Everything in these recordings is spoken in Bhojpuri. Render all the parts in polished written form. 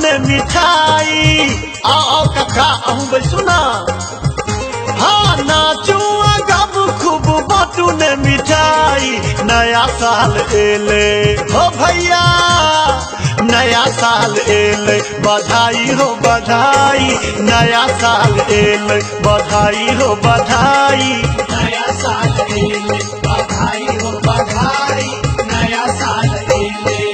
ने मिठाई आओ कका अहू सुना हाँ नाचुआ गब खूब बाटू ने मिठाई नया साल एले हो भैया नया साल एले बधाई हो बधाई नया साल एले बधाई हो बधाई नया साल एले बधाई हो बधाई नया साल एले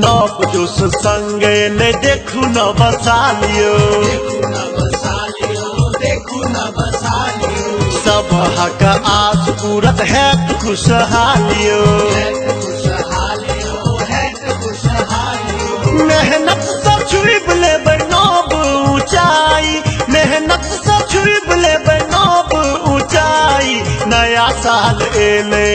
नव जोश संगे ने देखू न बसालियो देखू न बसालियो सब हक आस पूरत है खुशहालियो मेहनत से छुप ले बनोब ऊंचाई मेहनत से छुप ले बनोब ऊंचाई नया साल एले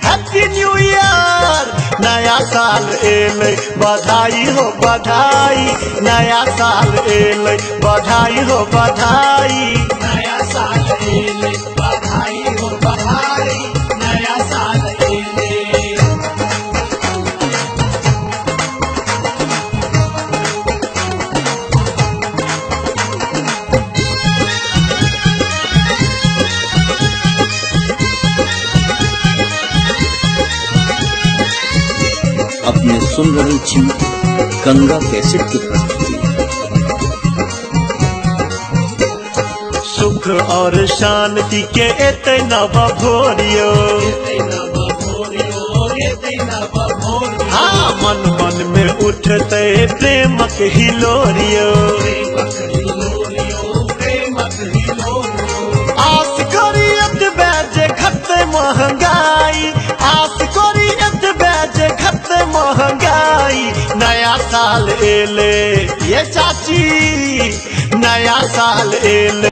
हैप्पी न्यू ईयर नया साल एले बधाई हो बधाई नया साल एले बधाई हो बधाई नया साल एले बधाई हो बधाई नया साल एले अपने सुन रही थी गंगा कैसेट की प्रस्तुति। सुख और शांति के एते नव भोरियो हाँ मन मन में उठते प्रेमक हिलोरियो आस करी एत बैजे घट महंगाई आस करी एत बैजे घट महंगाई नया साल एले ये चाची नया साल एले